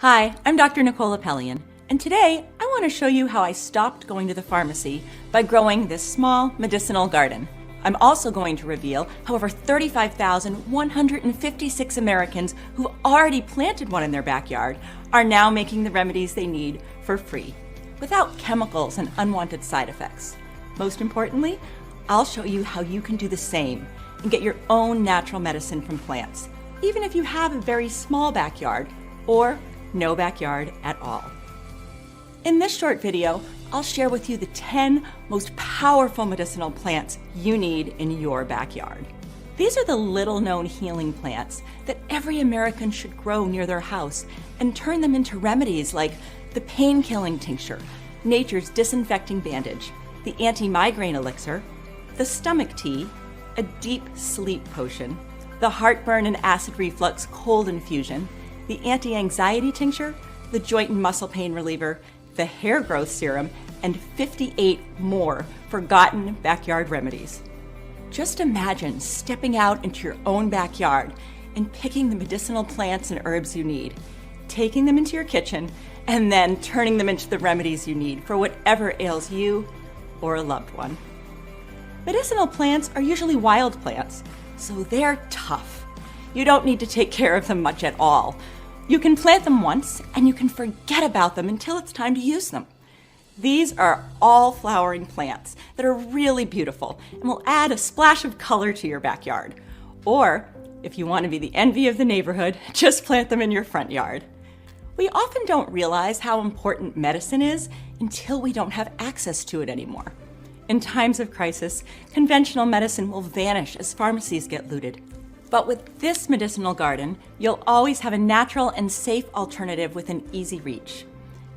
Hi, I'm Dr. Nicole Appelian, and today I want to show you how I stopped going to the pharmacy by growing this small medicinal garden. I'm also going to reveal how over 35,156 Americans who've already planted one in their backyard are now making the remedies they need for free, without chemicals and unwanted side effects. Most importantly, I'll show you how you can do the same and get your own natural medicine from plants, even if you have a very small backyard or no backyard at all. In this short video, I'll share with you the 10 most powerful medicinal plants you need in your backyard. These are the little-known healing plants that every American should grow near their house and turn them into remedies like the pain-killing tincture, nature's disinfecting bandage, the anti-migraine elixir, the stomach tea, a deep sleep potion, the heartburn and acid reflux cold infusion, the anti-anxiety tincture, the joint and muscle pain reliever, the hair growth serum, and 58 more forgotten backyard remedies. Just imagine stepping out into your own backyard and picking the medicinal plants and herbs you need, taking them into your kitchen, and then turning them into the remedies you need for whatever ails you or a loved one. Medicinal plants are usually wild plants, so they're tough. You don't need to take care of them much at all. You can plant them once, and you can forget about them until it's time to use them. These are all flowering plants that are really beautiful and will add a splash of color to your backyard. Or, if you want to be the envy of the neighborhood, just plant them in your front yard. We often don't realize how important medicine is until we don't have access to it anymore. In times of crisis, conventional medicine will vanish as pharmacies get looted. But with this medicinal garden, you'll always have a natural and safe alternative within easy reach.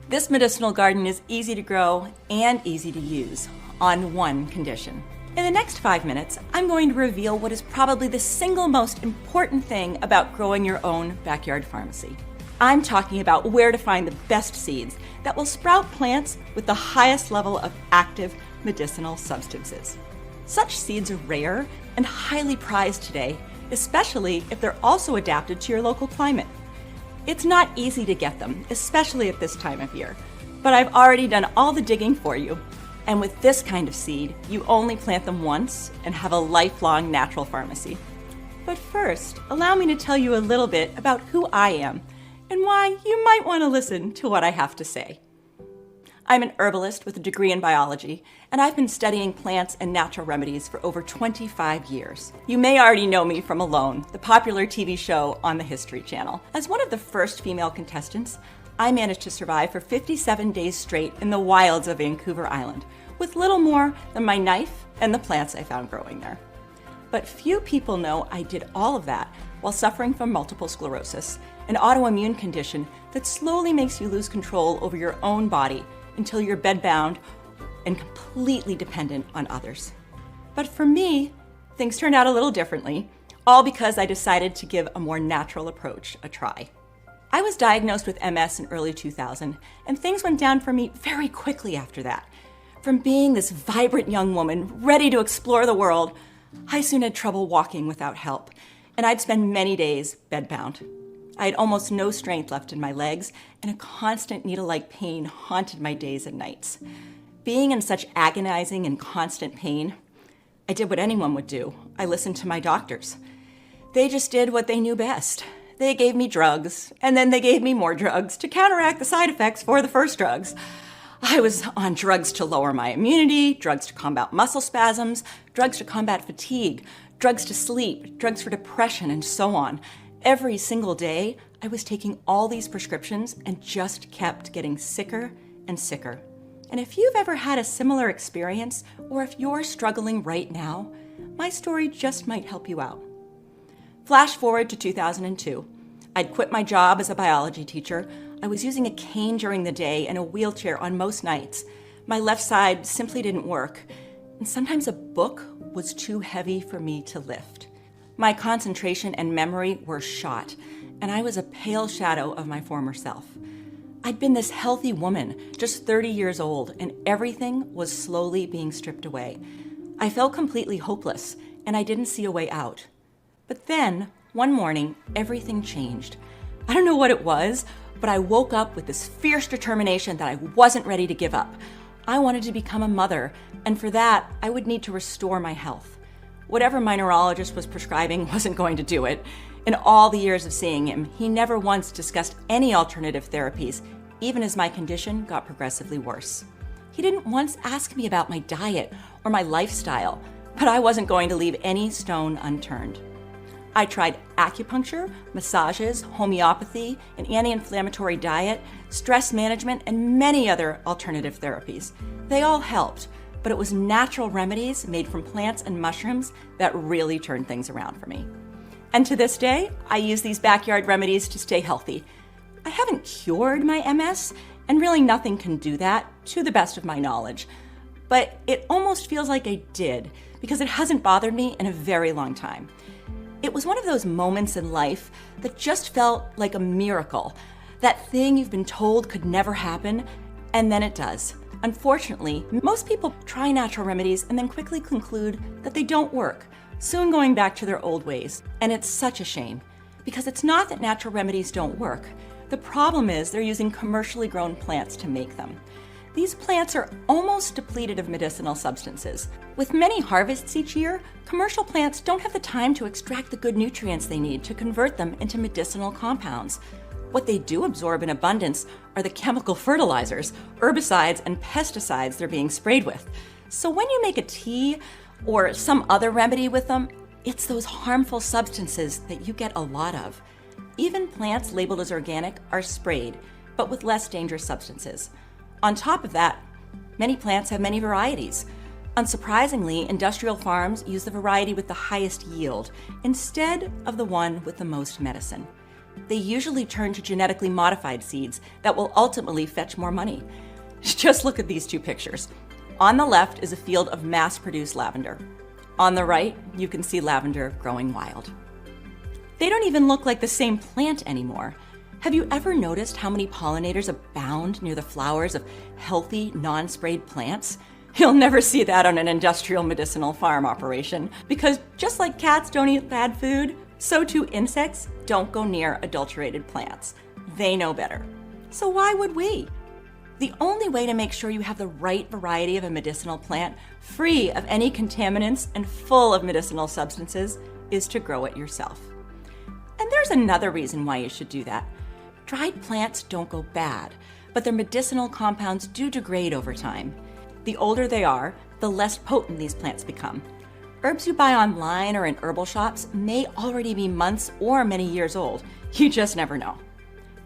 This medicinal garden is easy to grow and easy to use, on one condition. In the next 5 minutes, I'm going to reveal what is probably the single most important thing about growing your own backyard pharmacy. I'm talking about where to find the best seeds that will sprout plants with the highest level of active medicinal substances. Such seeds are rare and highly prized today, especially if they're also adapted to your local climate. It's not easy to get them, especially at this time of year, but I've already done all the digging for you. And with this kind of seed, you only plant them once and have a lifelong natural pharmacy. But first, allow me to tell you a little bit about who I am and why you might want to listen to what I have to say. I'm an herbalist with a degree in biology, and I've been studying plants and natural remedies for over 25 years. You may already know me from Alone, the popular TV show on the History Channel. As one of the first female contestants, I managed to survive for 57 days straight in the wilds of Vancouver Island, with little more than my knife and the plants I found growing there. But few people know I did all of that while suffering from multiple sclerosis, an autoimmune condition that slowly makes you lose control over your own body until you're bedbound and completely dependent on others. But for me, things turned out a little differently, all because I decided to give a more natural approach a try. I was diagnosed with MS in early 2000, and things went down for me very quickly after that. From being this vibrant young woman ready to explore the world, I soon had trouble walking without help, and I'd spend many days bedbound. I had almost no strength left in my legs, and a constant needle-like pain haunted my days and nights. Being in such agonizing and constant pain, I did what anyone would do. I listened to my doctors. They just did what they knew best. They gave me drugs, and then they gave me more drugs to counteract the side effects for the first drugs. I was on drugs to lower my immunity, drugs to combat muscle spasms, drugs to combat fatigue, drugs to sleep, drugs for depression, and so on. Every single day, I was taking all these prescriptions and just kept getting sicker and sicker. And if you've ever had a similar experience, or if you're struggling right now, my story just might help you out. Flash forward to 2002. I'd quit my job as a biology teacher. I was using a cane during the day and a wheelchair on most nights. My left side simply didn't work, and sometimes a book was too heavy for me to lift. My concentration and memory were shot, and I was a pale shadow of my former self. I'd been this healthy woman, just 30 years old, and everything was slowly being stripped away. I felt completely hopeless, and I didn't see a way out. But then, one morning, everything changed. I don't know what it was, but I woke up with this fierce determination that I wasn't ready to give up. I wanted to become a mother, and for that, I would need to restore my health. Whatever my neurologist was prescribing wasn't going to do it. In all the years of seeing him, he never once discussed any alternative therapies, even as my condition got progressively worse. He didn't once ask me about my diet or my lifestyle, but I wasn't going to leave any stone unturned. I tried acupuncture, massages, homeopathy, an anti-inflammatory diet, stress management, and many other alternative therapies. They all helped, but it was natural remedies made from plants and mushrooms that really turned things around for me. And to this day, I use these backyard remedies to stay healthy. I haven't cured my MS, and really nothing can do that, to the best of my knowledge. But it almost feels like I did, because it hasn't bothered me in a very long time. It was one of those moments in life that just felt like a miracle. That thing you've been told could never happen, and then it does. Unfortunately, most people try natural remedies and then quickly conclude that they don't work, soon going back to their old ways. And it's such a shame, because it's not that natural remedies don't work. The problem is they're using commercially grown plants to make them. These plants are almost depleted of medicinal substances. With many harvests each year, commercial plants don't have the time to extract the good nutrients they need to convert them into medicinal compounds. What they do absorb in abundance are the chemical fertilizers, herbicides, and pesticides they're being sprayed with. So when you make a tea or some other remedy with them, it's those harmful substances that you get a lot of. Even plants labeled as organic are sprayed, but with less dangerous substances. On top of that, many plants have many varieties. Unsurprisingly, industrial farms use the variety with the highest yield instead of the one with the most medicine. They usually turn to genetically modified seeds that will ultimately fetch more money. Just look at these two pictures. On the left is a field of mass-produced lavender. On the right, you can see lavender growing wild. They don't even look like the same plant anymore. Have you ever noticed how many pollinators abound near the flowers of healthy, non-sprayed plants? You'll never see that on an industrial medicinal farm operation, because just like cats don't eat bad food, so too insects don't go near adulterated plants. They know better. So why would we? The only way to make sure you have the right variety of a medicinal plant, free of any contaminants and full of medicinal substances, is to grow it yourself. And there's another reason why you should do that. Dried plants don't go bad, but their medicinal compounds do degrade over time. The older they are, the less potent these plants become. Herbs you buy online or in herbal shops may already be months or many years old. You just never know.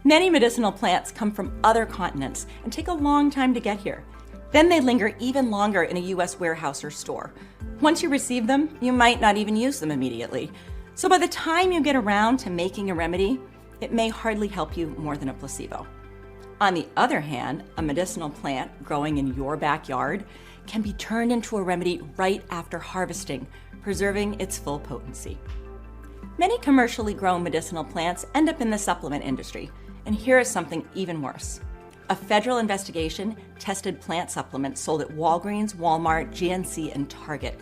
Many medicinal plants come from other continents and take a long time to get here. Then they linger even longer in a US warehouse or store. Once you receive them, you might not even use them immediately. So by the time you get around to making a remedy, it may hardly help you more than a placebo. On the other hand, a medicinal plant growing in your backyard can be turned into a remedy right after harvesting, preserving its full potency. Many commercially grown medicinal plants end up in the supplement industry, and here is something even worse. A federal investigation tested plant supplements sold at Walgreens, Walmart, GNC, and Target.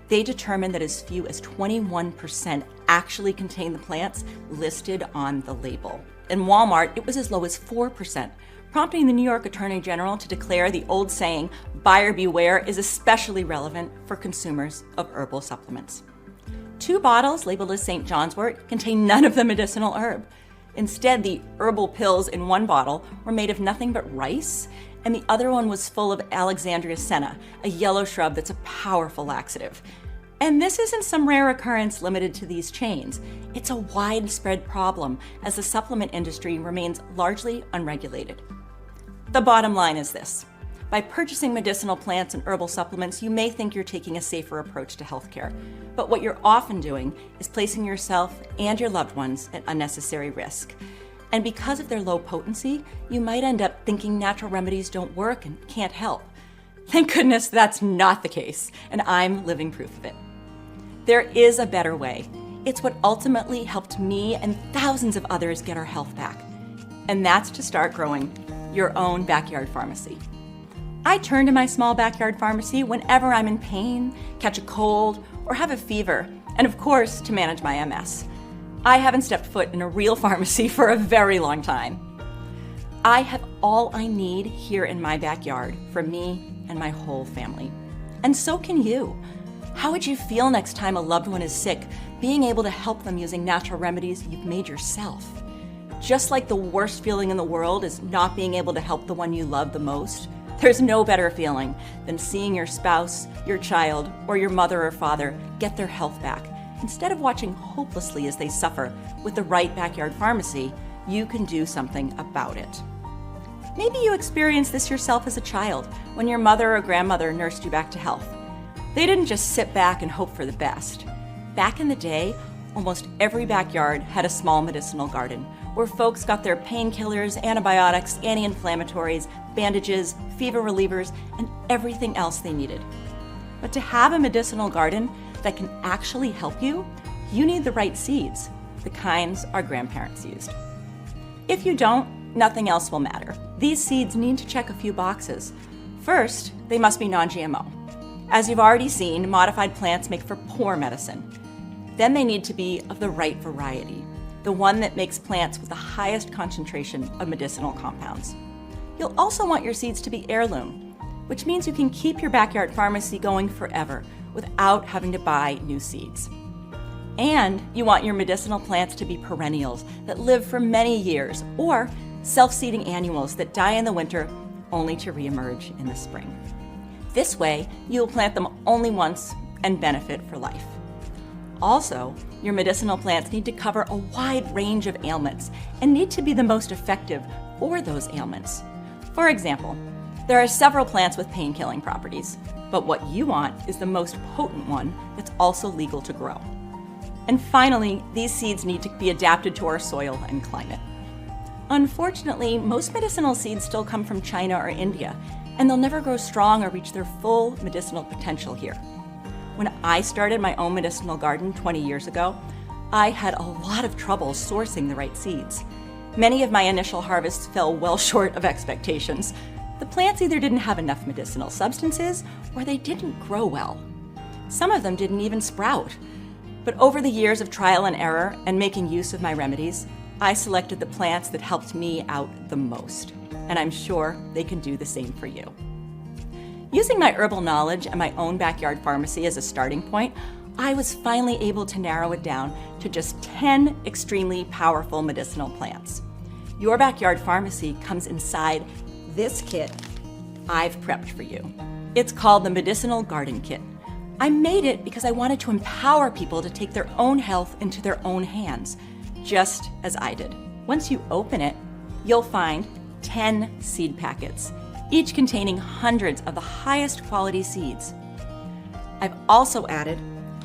They determined that as few as 21% actually contain the plants listed on the label. In Walmart, it was as low as 4%, prompting the New York Attorney General to declare the old saying, buyer beware, is especially relevant for consumers of herbal supplements. 2 bottles labeled as St. John's wort contain none of the medicinal herb. Instead, the herbal pills in one bottle were made of nothing but rice, and the other one was full of Alexandria senna, a yellow shrub that's a powerful laxative. And this isn't some rare occurrence limited to these chains. It's a widespread problem as the supplement industry remains largely unregulated. The bottom line is this. By purchasing medicinal plants and herbal supplements, you may think you're taking a safer approach to healthcare. But what you're often doing is placing yourself and your loved ones at unnecessary risk. And because of their low potency, you might end up thinking natural remedies don't work and can't help. Thank goodness that's not the case, and I'm living proof of it. There is a better way. It's what ultimately helped me and thousands of others get our health back. And that's to start growing your own backyard pharmacy. I turn to my small backyard pharmacy whenever I'm in pain, catch a cold, or have a fever, and of course, to manage my MS. I haven't stepped foot in a real pharmacy for a very long time. I have all I need here in my backyard for me and my whole family. And so can you. How would you feel next time a loved one is sick, being able to help them using natural remedies you've made yourself? Just like the worst feeling in the world is not being able to help the one you love the most, there's no better feeling than seeing your spouse, your child, or your mother or father get their health back. Instead of watching hopelessly as they suffer, with the right backyard pharmacy, you can do something about it. Maybe you experienced this yourself as a child when your mother or grandmother nursed you back to health. They didn't just sit back and hope for the best. Back in the day, almost every backyard had a small medicinal garden where folks got their painkillers, antibiotics, anti-inflammatories, bandages, fever relievers, and everything else they needed. But to have a medicinal garden that can actually help you, you need the right seeds, the kinds our grandparents used. If you don't, nothing else will matter. These seeds need to check a few boxes. First, they must be non-GMO. As you've already seen, modified plants make for poor medicine. Then they need to be of the right variety, the one that makes plants with the highest concentration of medicinal compounds. You'll also want your seeds to be heirloom, which means you can keep your backyard pharmacy going forever without having to buy new seeds. And you want your medicinal plants to be perennials that live for many years, or self-seeding annuals that die in the winter only to reemerge in the spring. This way, you'll plant them only once and benefit for life. Also, your medicinal plants need to cover a wide range of ailments and need to be the most effective for those ailments. For example, there are several plants with pain-killing properties, but what you want is the most potent one that's also legal to grow. And finally, these seeds need to be adapted to our soil and climate. Unfortunately, most medicinal seeds still come from China or India, and they'll never grow strong or reach their full medicinal potential here. When I started my own medicinal garden 20 years ago, I had a lot of trouble sourcing the right seeds. Many of my initial harvests fell well short of expectations. The plants either didn't have enough medicinal substances or they didn't grow well. Some of them didn't even sprout. But over the years of trial and error and making use of my remedies, I selected the plants that helped me out the most, and I'm sure they can do the same for you. Using my herbal knowledge and my own backyard pharmacy as a starting point, I was finally able to narrow it down to just 10 extremely powerful medicinal plants. Your backyard pharmacy comes inside this kit I've prepped for you. It's called the Medicinal Garden Kit. I made it because I wanted to empower people to take their own health into their own hands, just as I did. Once you open it, you'll find 10 seed packets, each containing hundreds of the highest quality seeds. I've also added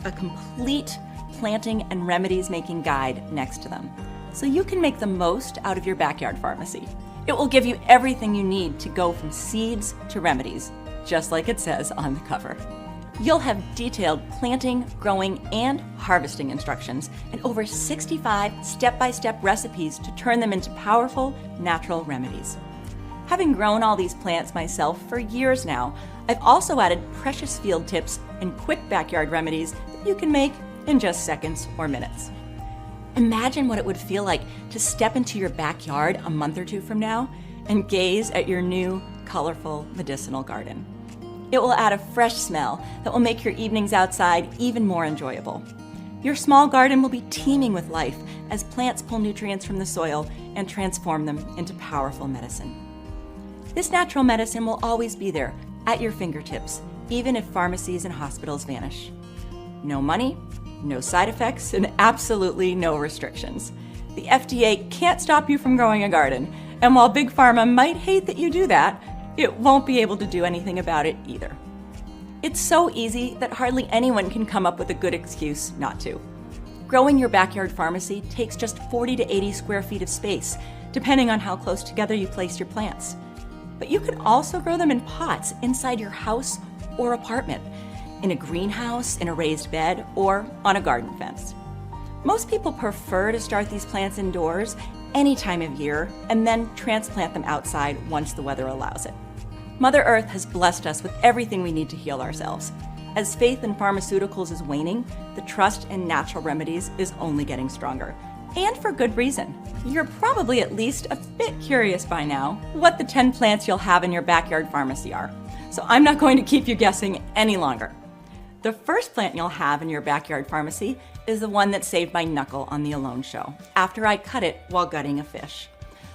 a complete planting and remedies making guide next to them, so you can make the most out of your backyard pharmacy. It will give you everything you need to go from seeds to remedies, just like it says on the cover. You'll have detailed planting, growing, and harvesting instructions and over 65 step-by-step recipes to turn them into powerful, natural remedies. Having grown all these plants myself for years now, I've also added precious field tips and quick backyard remedies that you can make in just seconds or minutes. Imagine what it would feel like to step into your backyard a month or two from now and gaze at your new, colorful medicinal garden. It will add a fresh smell that will make your evenings outside even more enjoyable. Your small garden will be teeming with life as plants pull nutrients from the soil and transform them into powerful medicine. This natural medicine will always be there at your fingertips, even if pharmacies and hospitals vanish. No money, no side effects, and absolutely no restrictions. The FDA can't stop you from growing a garden, and while Big Pharma might hate that you do that, it won't be able to do anything about it either. It's so easy that hardly anyone can come up with a good excuse not to. Growing your backyard pharmacy takes just 40 to 80 square feet of space, depending on how close together you place your plants. But you can also grow them in pots inside your house or apartment, in a greenhouse, in a raised bed, or on a garden fence. Most people prefer to start these plants indoors any time of year and then transplant them outside once the weather allows it. Mother Earth has blessed us with everything we need to heal ourselves. As faith in pharmaceuticals is waning, the trust in natural remedies is only getting stronger. And for good reason. You're probably at least a bit curious by now what the 10 plants you'll have in your backyard pharmacy are. So I'm not going to keep you guessing any longer. The first plant you'll have in your backyard pharmacy is the one that saved my knuckle on the Alone show, after I cut it while gutting a fish.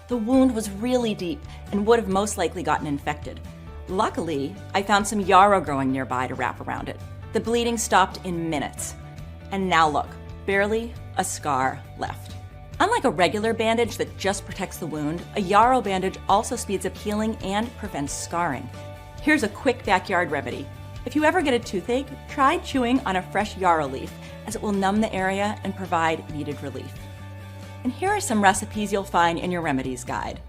The wound was really deep and would have most likely gotten infected. Luckily, I found some yarrow growing nearby to wrap around it. The bleeding stopped in minutes. And now look, barely a scar left. Unlike a regular bandage that just protects the wound, a yarrow bandage also speeds up healing and prevents scarring. Here's a quick backyard remedy. If you ever get a toothache, try chewing on a fresh yarrow leaf, as it will numb the area and provide needed relief. And here are some recipes you'll find in your remedies guide.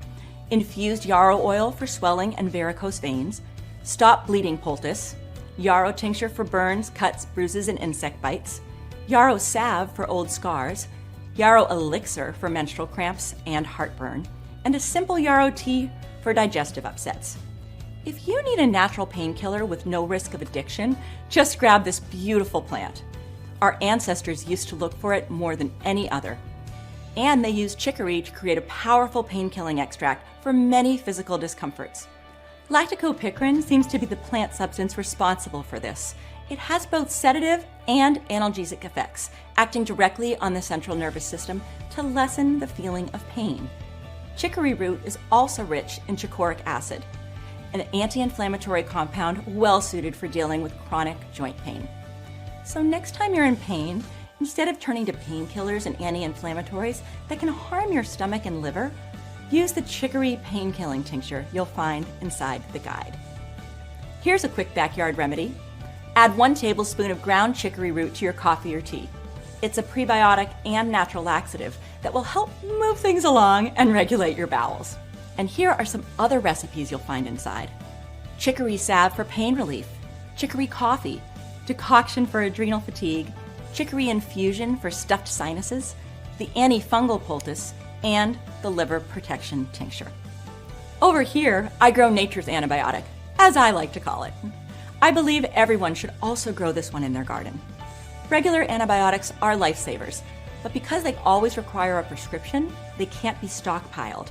Infused yarrow oil for swelling and varicose veins, stop bleeding poultice, yarrow tincture for burns, cuts, bruises, and insect bites, yarrow salve for old scars, yarrow elixir for menstrual cramps and heartburn, and a simple yarrow tea for digestive upsets. If you need a natural painkiller with no risk of addiction, just grab this beautiful plant. Our ancestors used to look for it more than any other. And they used chicory to create a powerful pain-killing extract for many physical discomforts. Lactocopicrin seems to be the plant substance responsible for this. It has both sedative and analgesic effects, acting directly on the central nervous system to lessen the feeling of pain. Chicory root is also rich in chicoraic acid, an anti-inflammatory compound well suited for dealing with chronic joint pain. So next time you're in pain, instead of turning to painkillers and anti-inflammatories that can harm your stomach and liver, use the chicory pain-killing tincture you'll find inside the guide. Here's a quick backyard remedy. Add 1 tablespoon of ground chicory root to your coffee or tea. It's a prebiotic and natural laxative that will help move things along and regulate your bowels. And here are some other recipes you'll find inside. Chicory salve for pain relief, chicory coffee, decoction for adrenal fatigue, chicory infusion for stuffed sinuses, the antifungal poultice, and the liver protection tincture. Over here, I grow nature's antibiotic, as I like to call it. I believe everyone should also grow this one in their garden. Regular antibiotics are lifesavers, but because they always require a prescription, they can't be stockpiled.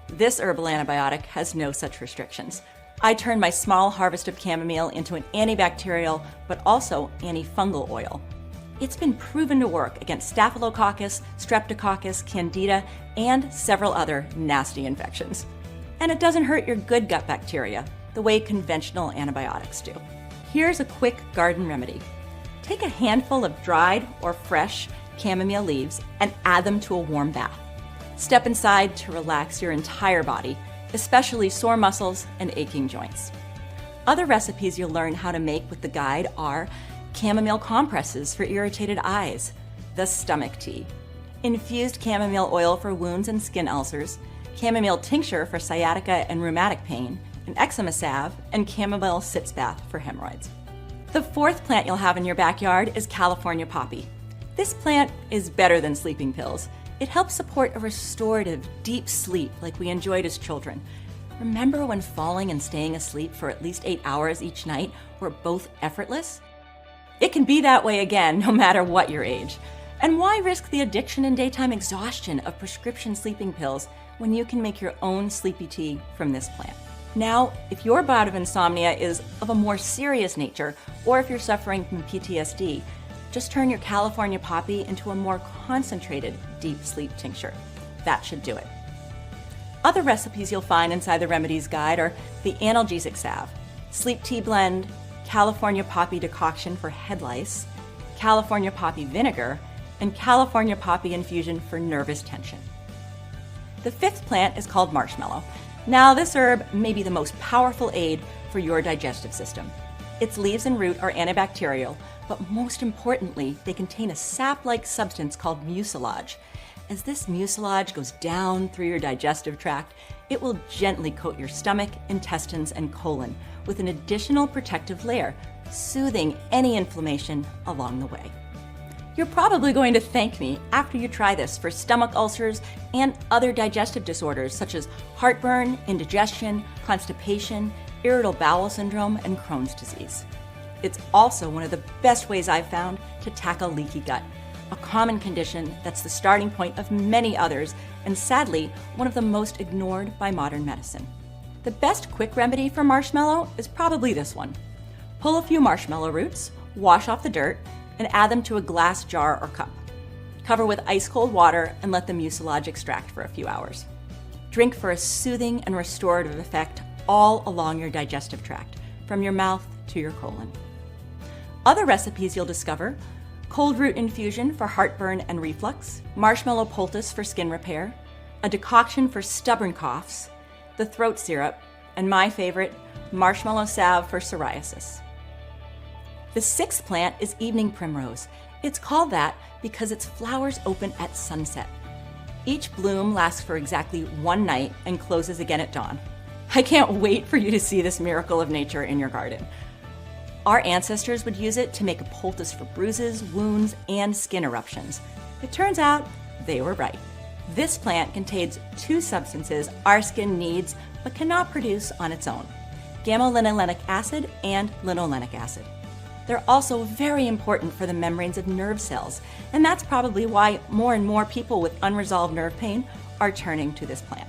This herbal antibiotic has no such restrictions. I turn my small harvest of chamomile into an antibacterial, but also antifungal oil. It's been proven to work against staphylococcus, streptococcus, candida, and several other nasty infections. And it doesn't hurt your good gut bacteria the way conventional antibiotics do. Here's a quick garden remedy. Take a handful of dried or fresh chamomile leaves and add them to a warm bath. Step inside to relax your entire body, especially sore muscles and aching joints. Other recipes you'll learn how to make with the guide are chamomile compresses for irritated eyes, the stomach tea, infused chamomile oil for wounds and skin ulcers, chamomile tincture for sciatica and rheumatic pain, an eczema salve, and chamomile sitz bath for hemorrhoids. The fourth plant you'll have in your backyard is California poppy. This plant is better than sleeping pills. It helps support a restorative, deep sleep like we enjoyed as children. Remember when falling and staying asleep for at least 8 hours each night were both effortless? It can be that way again, no matter what your age. And why risk the addiction and daytime exhaustion of prescription sleeping pills when you can make your own sleepy tea from this plant? Now, if your bout of insomnia is of a more serious nature, or if you're suffering from PTSD, just turn your California poppy into a more concentrated deep sleep tincture. That should do it. Other recipes you'll find inside the remedies guide are the analgesic salve, sleep tea blend, California poppy decoction for head lice, California poppy vinegar, and California poppy infusion for nervous tension. The fifth plant is called marshmallow. Now, this herb may be the most powerful aid for your digestive system. Its leaves and root are antibacterial, but most importantly, they contain a sap-like substance called mucilage. As this mucilage goes down through your digestive tract, it will gently coat your stomach, intestines, and colon with an additional protective layer, soothing any inflammation along the way. You're probably going to thank me after you try this for stomach ulcers and other digestive disorders such as heartburn, indigestion, constipation, irritable bowel syndrome, and Crohn's disease. It's also one of the best ways I've found to tackle leaky gut. a common condition that's the starting point of many others, and sadly, one of the most ignored by modern medicine. The best quick remedy for marshmallow is probably this one. Pull a few marshmallow roots, wash off the dirt, and add them to a glass jar or cup. Cover with ice cold water and let the mucilage extract for a few hours. Drink for a soothing and restorative effect all along your digestive tract, from your mouth to your colon. Other recipes you'll discover: cold root infusion for heartburn and reflux, marshmallow poultice for skin repair, a decoction for stubborn coughs, the throat syrup, and my favorite, marshmallow salve for psoriasis. The sixth plant is evening primrose. It's called that because its flowers open at sunset. Each bloom lasts for exactly one night and closes again at dawn. I can't wait for you to see this miracle of nature in your garden. Our ancestors would use it to make a poultice for bruises, wounds, and skin eruptions. It turns out they were right. This plant contains two substances our skin needs but cannot produce on its own: gamma-linolenic acid and linolenic acid. They're also very important for the membranes of nerve cells, and that's probably why more and more people with unresolved nerve pain are turning to this plant.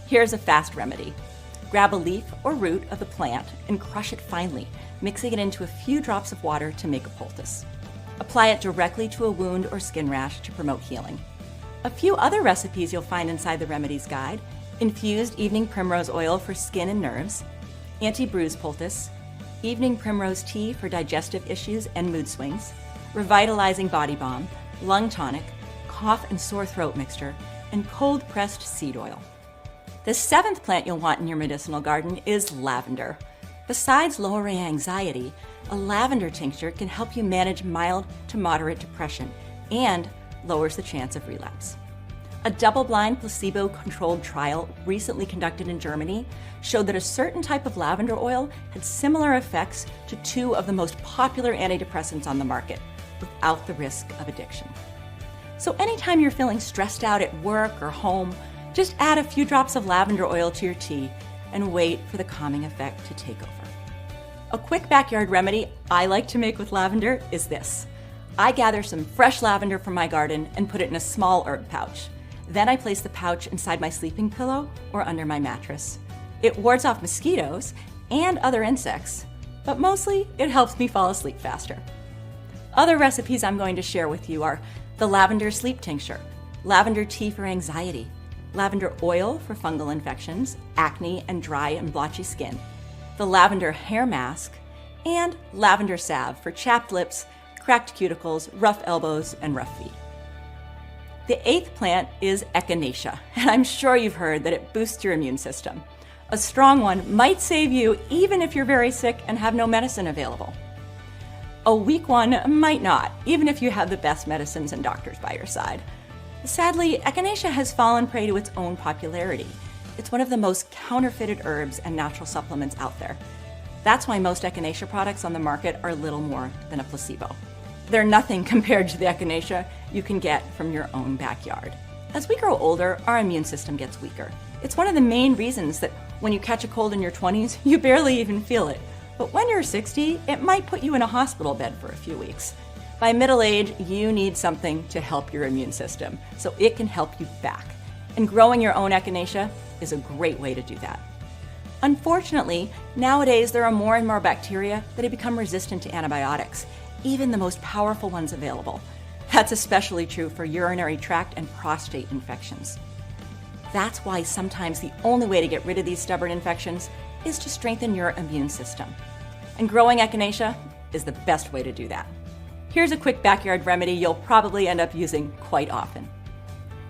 Here's a fast remedy. Grab a leaf or root of the plant and crush it finely, mixing it into a few drops of water to make a poultice. Apply it directly to a wound or skin rash to promote healing. A few other recipes you'll find inside the Remedies Guide: infused evening primrose oil for skin and nerves, anti-bruise poultice, evening primrose tea for digestive issues and mood swings, revitalizing body balm, lung tonic, cough and sore throat mixture, and cold-pressed seed oil. The seventh plant you'll want in your medicinal garden is lavender. Besides lowering anxiety, a lavender tincture can help you manage mild to moderate depression and lowers the chance of relapse. A double-blind, placebo-controlled trial recently conducted in Germany showed that a certain type of lavender oil had similar effects to two of the most popular antidepressants on the market, without the risk of addiction. So anytime you're feeling stressed out at work or home, just add a few drops of lavender oil to your tea and wait for the calming effect to take over. A quick backyard remedy I like to make with lavender is this. I gather some fresh lavender from my garden and put it in a small herb pouch. Then I place the pouch inside my sleeping pillow or under my mattress. It wards off mosquitoes and other insects, but mostly it helps me fall asleep faster. Other recipes I'm going to share with you are the lavender sleep tincture, lavender tea for anxiety, lavender oil for fungal infections, acne, and dry and blotchy skin, the lavender hair mask, and lavender salve for chapped lips, cracked cuticles, rough elbows, and rough feet. The eighth plant is echinacea, and I'm sure you've heard that it boosts your immune system. A strong one might save you even if you're very sick and have no medicine available. A weak one might not, even if you have the best medicines and doctors by your side. Sadly, echinacea has fallen prey to its own popularity. It's one of the most counterfeited herbs and natural supplements out there. That's why most echinacea products on the market are little more than a placebo. They're nothing compared to the echinacea you can get from your own backyard. As we grow older, our immune system gets weaker. It's one of the main reasons that when you catch a cold in your 20s, you barely even feel it. But when you're 60, it might put you in a hospital bed for a few weeks. By middle age, you need something to help your immune system, so it can help you back. And growing your own echinacea is a great way to do that. Unfortunately, nowadays there are more and more bacteria that have become resistant to antibiotics, even the most powerful ones available. That's especially true for urinary tract and prostate infections. That's why sometimes the only way to get rid of these stubborn infections is to strengthen your immune system. And growing echinacea is the best way to do that. Here's a quick backyard remedy you'll probably end up using quite often.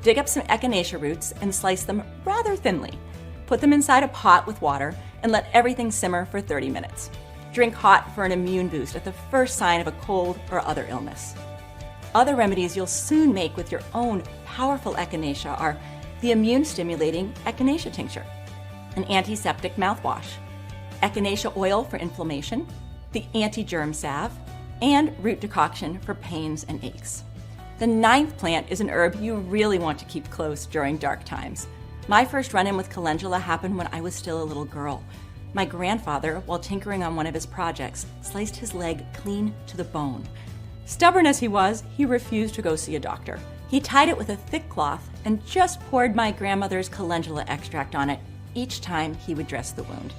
Dig up some echinacea roots and slice them rather thinly. Put them inside a pot with water and let everything simmer for 30 minutes. Drink hot for an immune boost at the first sign of a cold or other illness. Other remedies you'll soon make with your own powerful echinacea are the immune-stimulating echinacea tincture, an antiseptic mouthwash, echinacea oil for inflammation, the anti-germ salve, and root decoction for pains and aches. The ninth plant is an herb you really want to keep close during dark times. My first run-in with calendula happened when I was still a little girl. My grandfather, while tinkering on one of his projects, sliced his leg clean to the bone. Stubborn as he was, he refused to go see a doctor. He tied it with a thick cloth and just poured my grandmother's calendula extract on it each time he would dress the wound.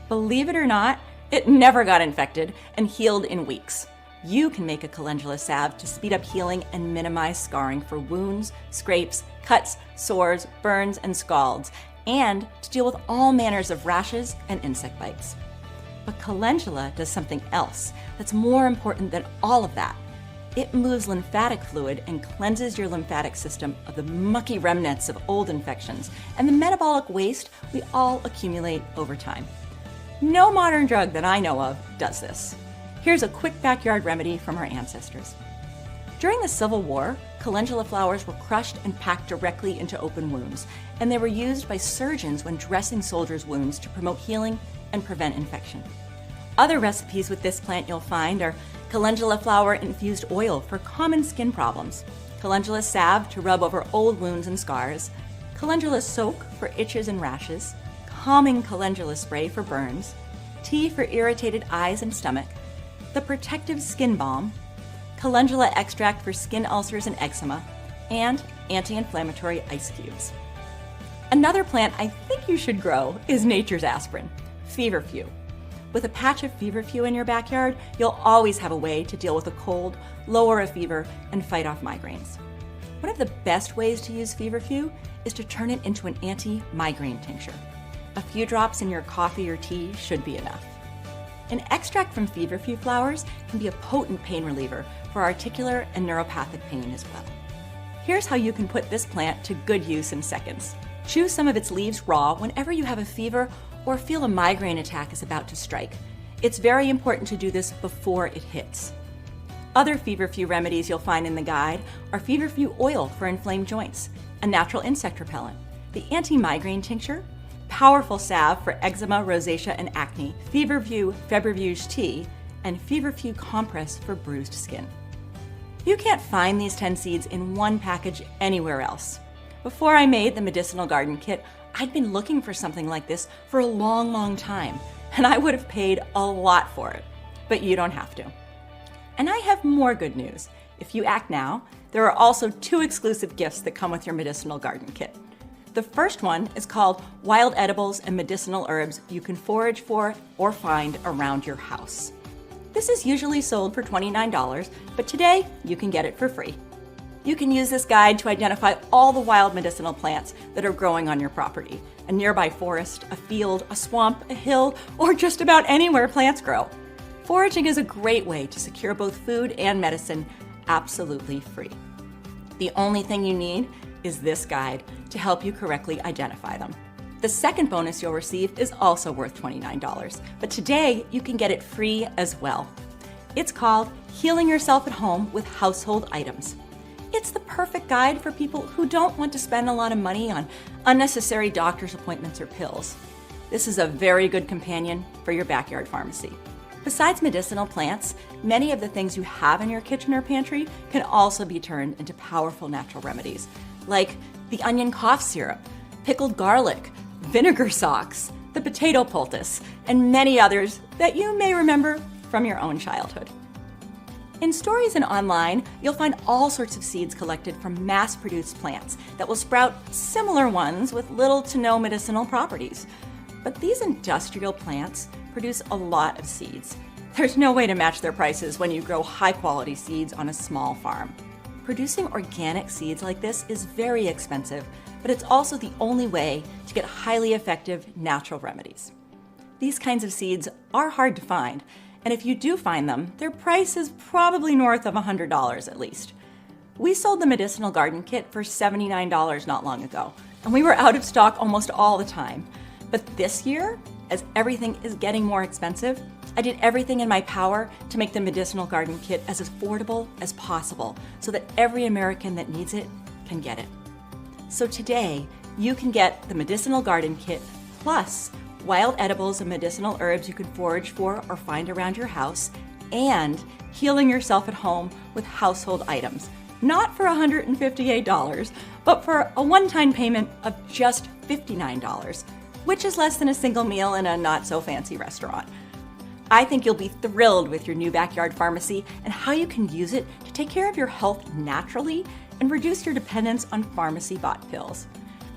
Believe it or not, it never got infected and healed in weeks. You can make a calendula salve to speed up healing and minimize scarring for wounds, scrapes, cuts, sores, burns, and scalds, and to deal with all manners of rashes and insect bites. But calendula does something else that's more important than all of that. It moves lymphatic fluid and cleanses your lymphatic system of the mucky remnants of old infections and the metabolic waste we all accumulate over time. No modern drug that I know of does this. Here's a quick backyard remedy from our ancestors. During the Civil War, calendula flowers were crushed and packed directly into open wounds, and they were used by surgeons when dressing soldiers' wounds to promote healing and prevent infection. Other recipes with this plant you'll find are calendula flower infused oil for common skin problems, calendula salve to rub over old wounds and scars, calendula soak for itches and rashes, calming calendula spray for burns, tea for irritated eyes and stomach, the protective skin balm, calendula extract for skin ulcers and eczema, and anti-inflammatory ice cubes. Another plant I think you should grow is nature's aspirin, feverfew. With a patch of feverfew in your backyard, you'll always have a way to deal with a cold, lower a fever, and fight off migraines. One of the best ways to use feverfew is to turn it into an anti-migraine tincture. A few drops in your coffee or tea should be enough. An extract from feverfew flowers can be a potent pain reliever for articular and neuropathic pain as well. Here's how you can put this plant to good use in seconds. Chew some of its leaves raw whenever you have a fever or feel a migraine attack is about to strike. It's very important to do this before it hits. Other feverfew remedies you'll find in the guide are feverfew oil for inflamed joints, a natural insect repellent, the anti-migraine tincture, powerful salve for eczema, rosacea, and acne, feverfew febrifuge tea, and feverfew compress for bruised skin. You can't find these 10 seeds in one package anywhere else. Before I made the medicinal garden kit, I'd been looking for something like this for a long time, and I would have paid a lot for it, but you don't have to. And I have more good news. If you act now, there are also 2 exclusive gifts that come with your medicinal garden kit. The first one is called Wild Edibles and Medicinal Herbs You Can Forage For or Find Around Your House. This is usually sold for $29, but today you can get it for free. You can use this guide to identify all the wild medicinal plants that are growing on your property, a nearby forest, a field, a swamp, a hill, or just about anywhere plants grow. Foraging is a great way to secure both food and medicine absolutely free. The only thing you need is this guide to help you correctly identify them. The second bonus you'll receive is also worth $29, but today you can get it free as well. It's called Healing Yourself at Home with Household Items. It's the perfect guide for people who don't want to spend a lot of money on unnecessary doctor's appointments or pills. This is a very good companion for your backyard pharmacy. Besides medicinal plants, many of the things you have in your kitchen or pantry can also be turned into powerful natural remedies, like the onion cough syrup, pickled garlic, vinegar socks, the potato poultice, and many others that you may remember from your own childhood. In stories and online, you'll find all sorts of seeds collected from mass-produced plants that will sprout similar ones with little to no medicinal properties. But these industrial plants produce a lot of seeds. There's no way to match their prices when you grow high-quality seeds on a small farm. Producing organic seeds like this is very expensive, but it's also the only way to get highly effective natural remedies. These kinds of seeds are hard to find, and if you do find them, their price is probably north of $100 at least. We sold the medicinal garden kit for $79 not long ago, and we were out of stock almost all the time. But this year, as everything is getting more expensive, I did everything in my power to make the medicinal garden kit as affordable as possible so that every American that needs it can get it. So today, you can get the medicinal garden kit plus wild edibles and medicinal herbs you can forage for or find around your house, and healing yourself at home with household items. Not for $158, but for a one-time payment of just $59, which is less than a single meal in a not-so-fancy restaurant. I think you'll be thrilled with your new backyard pharmacy and how you can use it to take care of your health naturally and reduce your dependence on pharmacy-bought pills.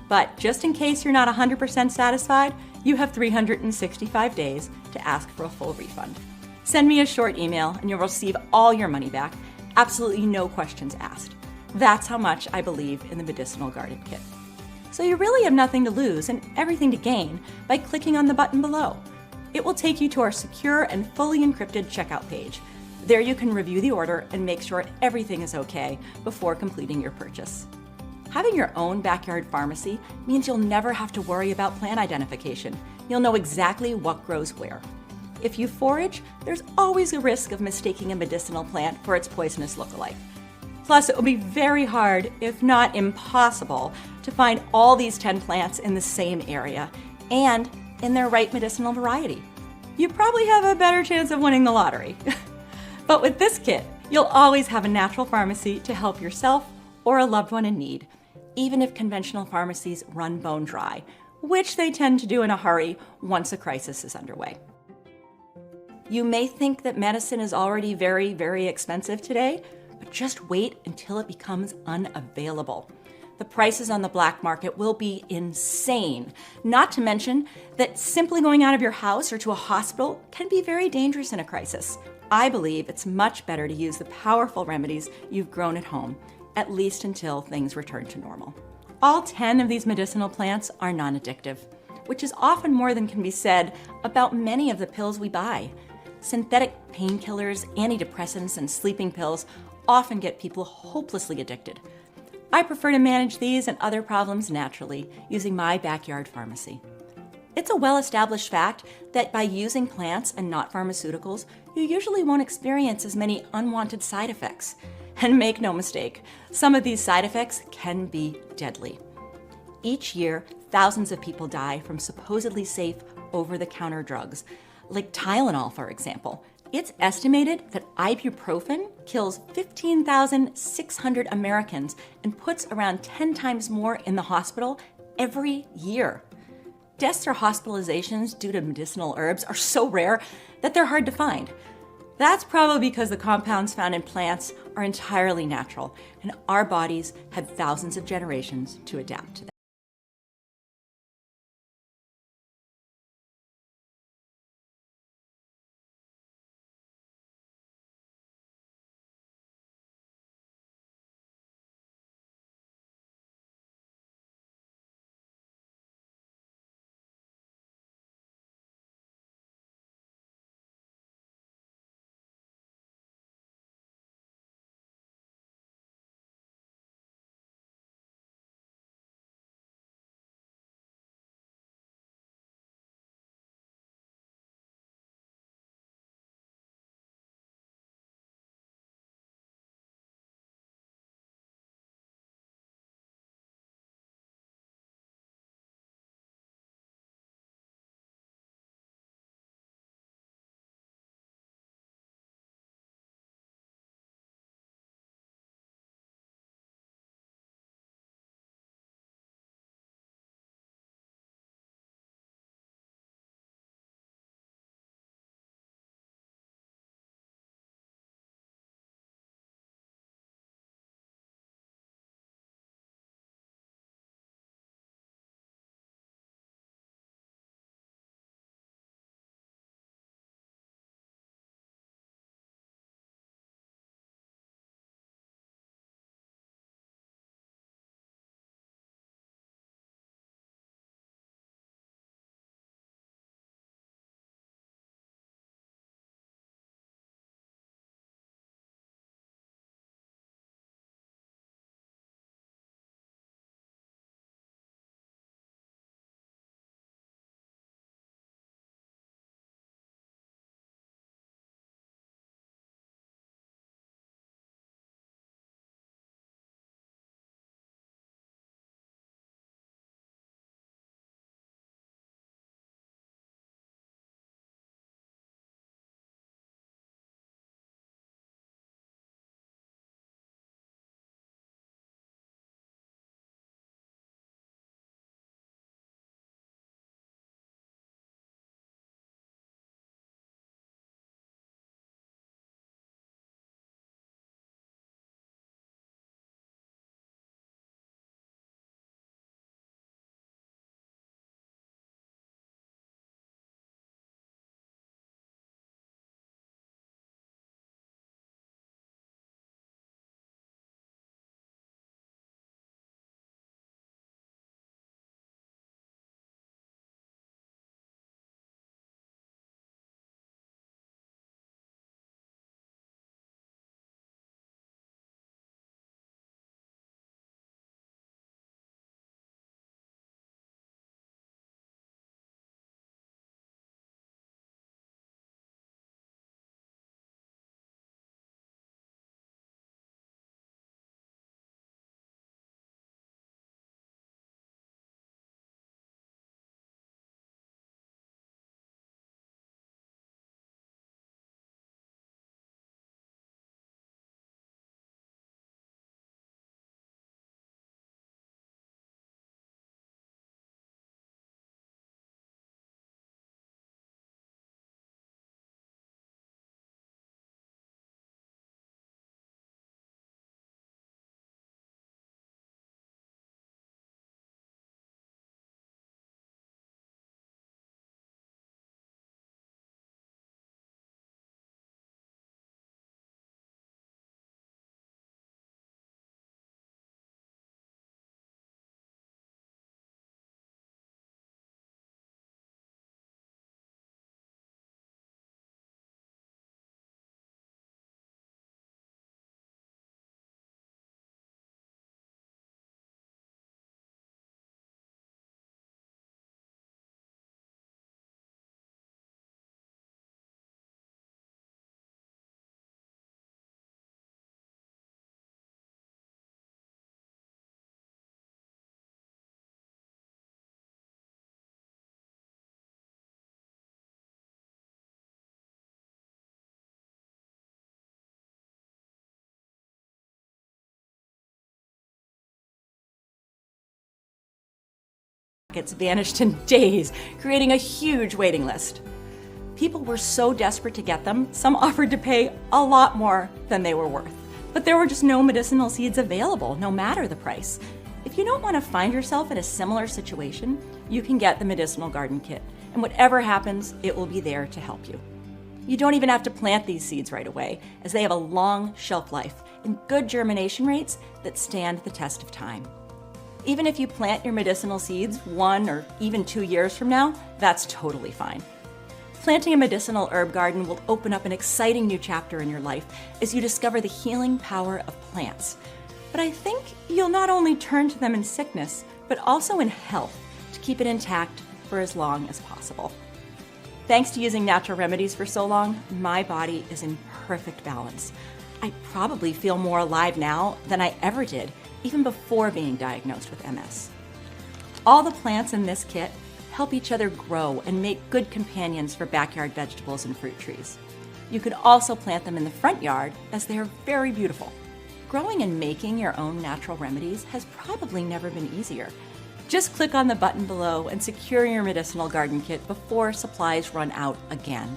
But just in case you're not 100% satisfied, you have 365 days to ask for a full refund. Send me a short email and you'll receive all your money back, absolutely no questions asked. That's how much I believe in the Medicinal Garden Kit. So you really have nothing to lose and everything to gain by clicking on the button below. It will take you to our secure and fully encrypted checkout page. There you can review the order and make sure everything is okay before completing your purchase. Having your own backyard pharmacy means you'll never have to worry about plant identification. You'll know exactly what grows where. If you forage, there's always a risk of mistaking a medicinal plant for its poisonous lookalike. Plus, it will be very hard, if not impossible, to find all these 10 plants in the same area and in their right medicinal variety. You probably have a better chance of winning the lottery. But with this kit, you'll always have a natural pharmacy to help yourself or a loved one in need, even if conventional pharmacies run bone dry, which they tend to do in a hurry once a crisis is underway. You may think that medicine is already very, very expensive today, but just wait until it becomes unavailable. The prices on the black market will be insane. Not to mention that simply going out of your house or to a hospital can be very dangerous in a crisis. I believe it's much better to use the powerful remedies you've grown at home, at least until things return to normal. All 10 of these medicinal plants are non-addictive, which is often more than can be said about many of the pills we buy. Synthetic painkillers, antidepressants, and sleeping pills often get people hopelessly addicted. I prefer to manage these and other problems naturally using my backyard pharmacy. It's a well-established fact that by using plants and not pharmaceuticals, you usually won't experience as many unwanted side effects. And make no mistake, some of these side effects can be deadly. Each year, thousands of people die from supposedly safe over-the-counter drugs, like Tylenol, for example. It's estimated that ibuprofen kills 15,600 Americans and puts around 10 times more in the hospital every year. Deaths or hospitalizations due to medicinal herbs are so rare that they're hard to find. That's probably because the compounds found in plants are entirely natural, and our bodies had thousands of generations to adapt to them. It's vanished in days, creating a huge waiting list. People were so desperate to get them, some offered to pay a lot more than they were worth. But there were just no medicinal seeds available, no matter the price. If you don't want to find yourself in a similar situation, you can get the Medicinal Garden Kit, and whatever happens, it will be there to help you. You don't even have to plant these seeds right away, as they have a long shelf life and good germination rates that stand the test of time. Even if you plant your medicinal seeds 1 or even 2 years from now, that's totally fine. Planting a medicinal herb garden will open up an exciting new chapter in your life as you discover the healing power of plants. But I think you'll not only turn to them in sickness, but also in health to keep it intact for as long as possible. Thanks to using natural remedies for so long, my body is in perfect balance. I probably feel more alive now than I ever did, even before being diagnosed with MS. All the plants in this kit help each other grow and make good companions for backyard vegetables and fruit trees. You can also plant them in the front yard, as they are very beautiful. Growing and making your own natural remedies has probably never been easier. Just click on the button below and secure your medicinal garden kit before supplies run out again.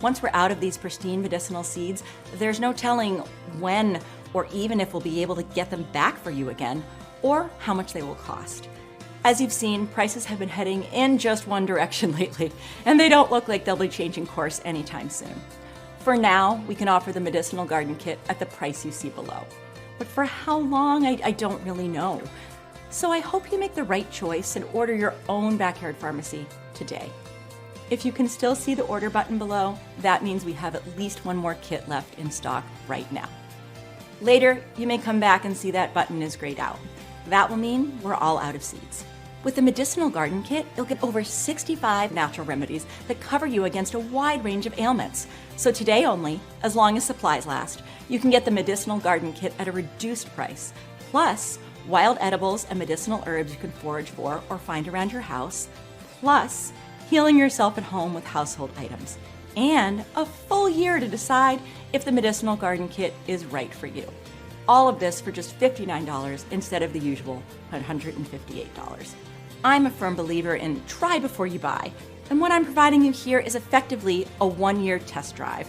Once we're out of these pristine medicinal seeds, there's no telling when or even if we'll be able to get them back for you again, or how much they will cost. As you've seen, prices have been heading in just one direction lately, and they don't look like they'll be changing course anytime soon. For now, we can offer the Medicinal Garden Kit at the price you see below. But for how long, I don't really know. So I hope you make the right choice and order your own backyard pharmacy today. If you can still see the order button below, that means we have at least one more kit left in stock right now. Later, you may come back and see that button is grayed out. That will mean we're all out of seeds. With the Medicinal Garden Kit, you'll get over 65 natural remedies that cover you against a wide range of ailments. So today only, as long as supplies last, you can get the Medicinal Garden Kit at a reduced price, plus wild edibles and medicinal herbs you can forage for or find around your house, plus healing yourself at home with household items, and a full year to decide if the Medicinal Garden Kit is right for you. All of this for just $59 instead of the usual $158. I'm a firm believer in try before you buy, and what I'm providing you here is effectively a 1-year test drive.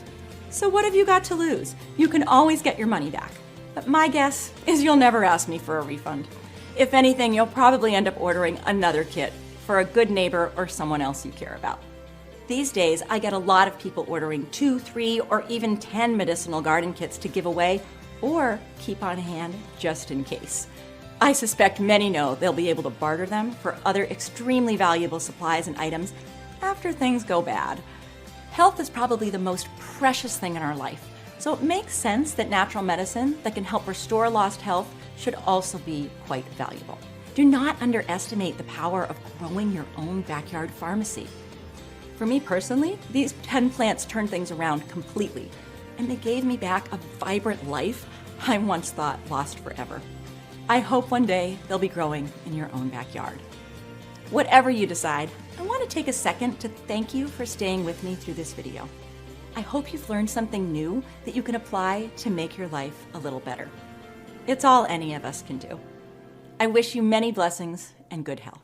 So what have you got to lose? You can always get your money back. But my guess is you'll never ask me for a refund. If anything, you'll probably end up ordering another kit for a good neighbor or someone else you care about. These days, I get a lot of people ordering 2, 3, or even 10 medicinal garden kits to give away or keep on hand just in case. I suspect many know they'll be able to barter them for other extremely valuable supplies and items after things go bad. Health is probably the most precious thing in our life, so it makes sense that natural medicine that can help restore lost health should also be quite valuable. Do not underestimate the power of growing your own backyard pharmacy. For me personally, these 10 plants turned things around completely, and they gave me back a vibrant life I once thought lost forever. I hope one day they'll be growing in your own backyard. Whatever you decide, I want to take a second to thank you for staying with me through this video. I hope you've learned something new that you can apply to make your life a little better. It's all any of us can do. I wish you many blessings and good health.